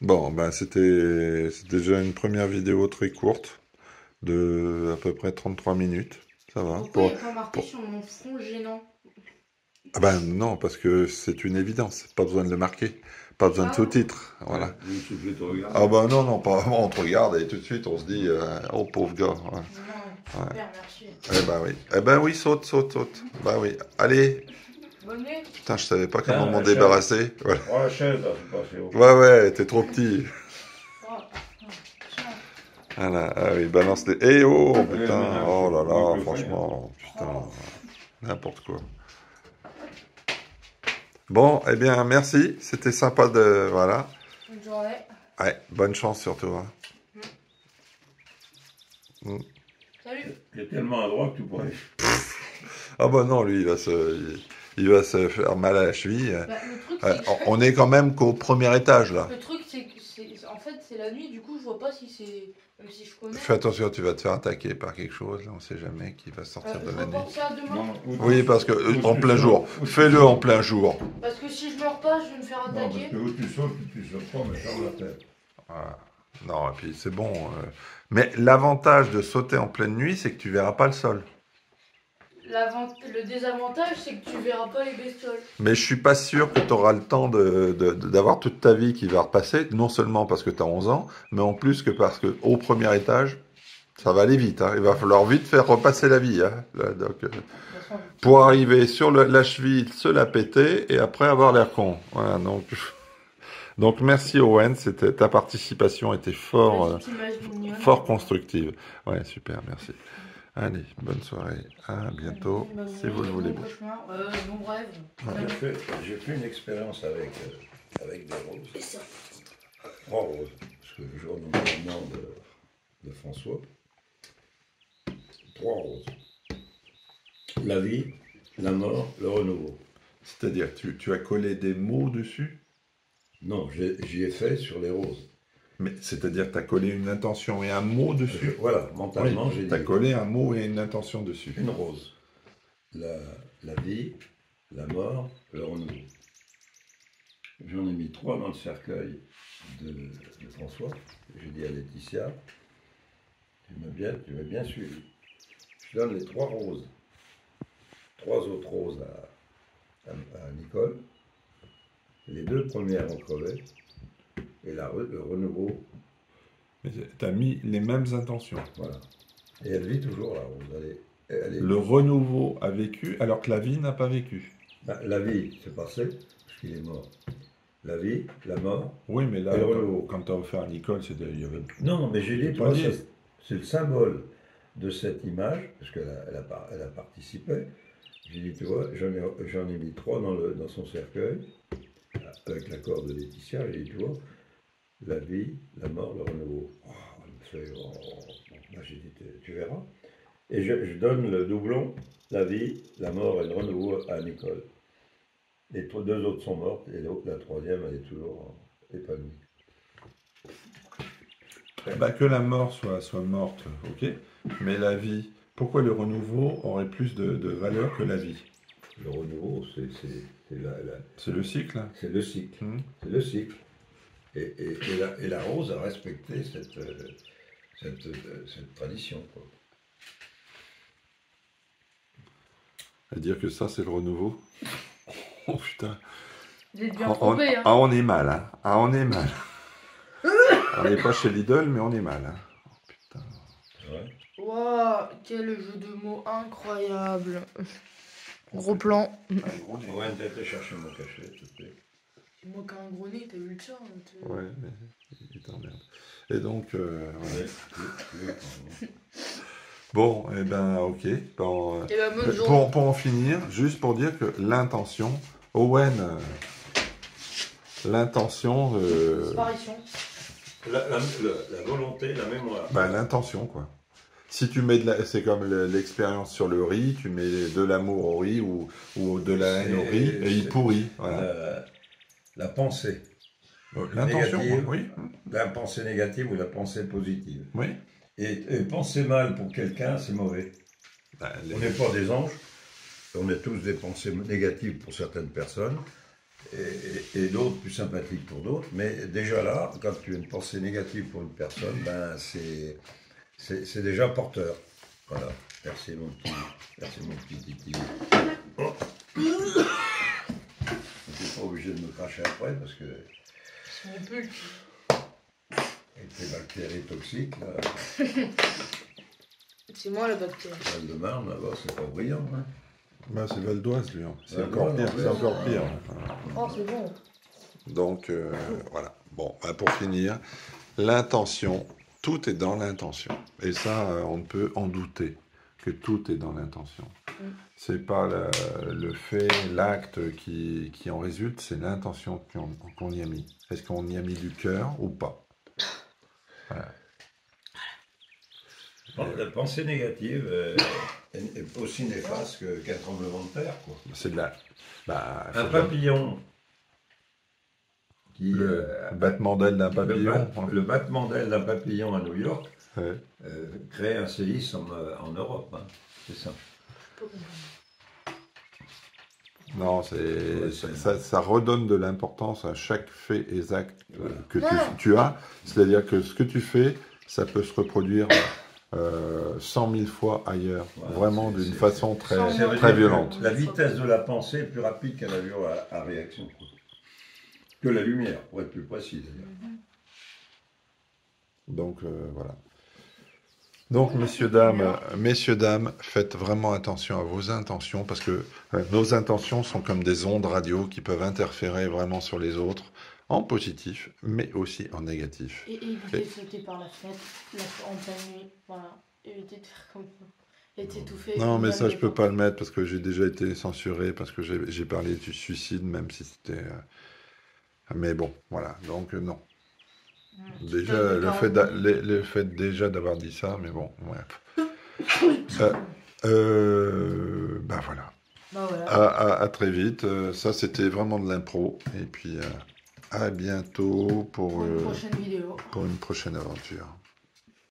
Bon, ben c'était déjà une première vidéo très courte, de à peu près 33 minutes. Ça va. Pourquoi il n'y a pas marqué sur mon front gênant? Ah ben non, parce que c'est une évidence. Pas besoin de le marquer. Pas besoin de sous-titres. Voilà. Il suffit de te regarder. Ah ben non, pas vraiment. On te regarde et tout de suite on se dit oh pauvre gars. Ouais. Non, super, merci. Eh ben oui, saute. Bah oui. Allez. Bonne nuit. Putain, je savais pas comment Tiens, m'en la chaise. débarrasser. Voilà. Oh la chaise, là, c'est pas assez haut. Ouais, t'es trop petit. Tiens. Voilà, ah oui, balance les. Eh oh, putain, mais non, oh là moi, là, je franchement, putain, n'importe quoi. Bon, eh bien, merci, c'était sympa de. Voilà. Bonne journée. Ouais, bonne chance surtout. Hein. Salut. Il est tellement à droite que tu pourrais. Ah bah non, lui, il va se faire mal à la cheville. Bah, le truc, c'est que... On est quand même qu'au premier étage, là. Le truc, c'est que en fait, c'est la nuit, du coup, je vois pas si c'est. Même si je connais. Fais attention, tu vas te faire attaquer par quelque chose, là, on sait jamais qui va sortir de Je la nuit. reporte ça demain. Oui, parce que en plein jour, fais-le en plein jour. Parce que si je meurs pas, je vais me faire Non, parce attaquer. que où tu sautes pas, mais ferme la tête. Voilà. Non, et puis c'est bon. Mais l'avantage de sauter en pleine nuit, c'est que tu verras pas le sol. Le désavantage, c'est que tu verras pas les bestioles. Mais je suis pas sûr que tu auras le temps d'avoir toute ta vie qui va repasser, non seulement parce que tu as 11 ans, mais en plus que parce que au premier étage, Ça va aller vite, hein. Il va falloir vite faire repasser la vie, hein. Là, donc, De toute façon, pour arriver sur la cheville, se la péter et après avoir l'air con. Voilà, donc merci Owen, ta participation était fort, petite image mignonne. fort constructive. Ouais, super, merci. Allez, bonne soirée, à bientôt, Bonne si vous le nuit, voulez. bon cauchemar, bon rêve. J'ai fait une expérience avec des roses. Et ça. 3 roses. Parce que le jour du mouvement de François, 3 roses. La vie, la mort, le renouveau. C'est-à-dire, tu as collé des mots dessus, Non, j'y ai fait sur les roses. mais c'est-à-dire que tu as collé une intention et un mot dessus. Voilà, mentalement, j'ai Tu as dit collé un mot et une intention dessus. une rose. La vie, la mort, le renouveau. J'en ai mis 3 dans le cercueil de François. J'ai dit à Laetitia, tu m'as bien suivi. Je donne les 3 roses. 3 autres roses à Nicole. Les 2 premières ont crevé. Et le renouveau, Tu as mis les mêmes intentions. voilà. Et elle vit toujours la rose. Elle est- Le renouveau a vécu alors que la vie n'a pas vécu. Ben, la vie, c'est passé, parce qu'il est mort. La vie, la mort. Oui, mais là, Et le renouveau. quand tu as offert à Nicole, il y avait... Non, mais j'ai dit, tu Pas vois, dit. c'est le symbole de cette image, parce qu'elle a participé. J'ai dit, tu vois, j'en ai mis 3 dans son cercueil, avec l'accord de Laetitia. J'ai dit, tu vois, la vie, la mort, le renouveau. Oh, elle me fait, Moi, j'ai dit, tu verras. Et je donne le doublon, la vie, la mort et le renouveau à Nicole. Les 2 autres sont mortes, et la 3e, elle est toujours épanouie. Bah, que la mort soit morte, ok. Mais la vie, pourquoi le renouveau aurait plus de valeur que la vie? Le renouveau, c'est C'est le cycle, hein. le cycle. Hmm. C'est le cycle. Et la rose a respecté cette tradition, quoi. À dire que ça, c'est le renouveau. Oh putain. J'ai bien trompé, hein. On est mal, hein. Ah, on est mal. On n'est pas chez Lidl, mais on est mal, hein. Oh, putain. Ouais. Waouh, quel jeu de mots incroyable. Gros plan. On va peut-être chercher mon cachet, s'il te plaît. C'est moi qui ai un gros nez, t'as vu le tien hein, Ouais, mais il t'emmerde. Et donc, ouais. Bon, eh ben, ok. Bon, Et bah, bonne journée. pour en finir, juste pour dire que l'intention, Owen, l'intention, Disparition. La volonté, la mémoire. bah, l'intention, quoi. Si tu mets c'est comme l'expérience sur le riz, tu mets de l'amour au riz ou de la haine au riz et il pourrit. Voilà. La pensée. L'intention, négative. oui. La pensée négative ou la pensée positive. Oui. Et penser mal pour quelqu'un, c'est mauvais. Bah, On n'est pas des anges. On a tous des pensées négatives pour certaines personnes et d'autres plus sympathiques pour d'autres. Mais déjà là, quand tu as une pensée négative pour une personne, ben c'est déjà porteur. Voilà. Merci mon petit titi. Oh. Tu n'es pas obligé de me cracher après parce que C'est mon pull. avec les bactéries toxiques, là, C'est moi la bactérie. Val-de-Marne, là-bas, c'est pas brillant. Hein. bah, c'est Val d'Oise, lui. Hein. C'est Val encore d'Oise, pire. ouais. C'est encore pire. Oh, c'est bon. Donc, voilà. Bon, bah, pour finir, l'intention, tout est dans l'intention. Et ça, on ne peut en douter que tout est dans l'intention. C'est pas le fait, l'acte qui en résulte, c'est l'intention qu'on y a mis. Est-ce qu'on y a mis du cœur ou pas? Voilà. Bon, la pensée négative est aussi néfaste qu'un tremblement de terre. Quoi. C'est de la... Bah, Un c'est papillon qui... le battement d'aile d'un papillon. Le battement d'aile d'un papillon à New York Ouais. crée un séisme en Europe. Hein. C'est ça. Non, Ouais, ça redonne de l'importance à chaque fait exact que tu as. C'est-à-dire que ce que tu fais, ça peut se reproduire 100 000 fois ailleurs, Ouais, vraiment c'est- d'une c'est- façon Ça très, veut Ça veut très dire que violente. La vitesse de la pensée est plus rapide qu'un avion à réaction. Quoi. Que la lumière, pour être plus précis d'ailleurs. Donc voilà. Donc, messieurs, dames, faites vraiment attention à vos intentions, parce que nos intentions sont comme des ondes radio qui peuvent interférer vraiment sur les autres, en positif, mais aussi en négatif. Et évitez de sauter par la fenêtre en pleine nuit. Voilà. Évitez de faire comme ça. Et t'étouffer. Non, mais ça, je peux pas le mettre, parce que j'ai déjà été censuré, parce que j'ai parlé du suicide, même si c'était... Mais bon, voilà, donc non. Déjà, le fait déjà d'avoir dit ça, mais bon, bref. Ben voilà. Bah voilà. À très vite. Ça, c'était vraiment de l'impro. Et puis, à bientôt pour Pour une prochaine vidéo. pour une prochaine aventure.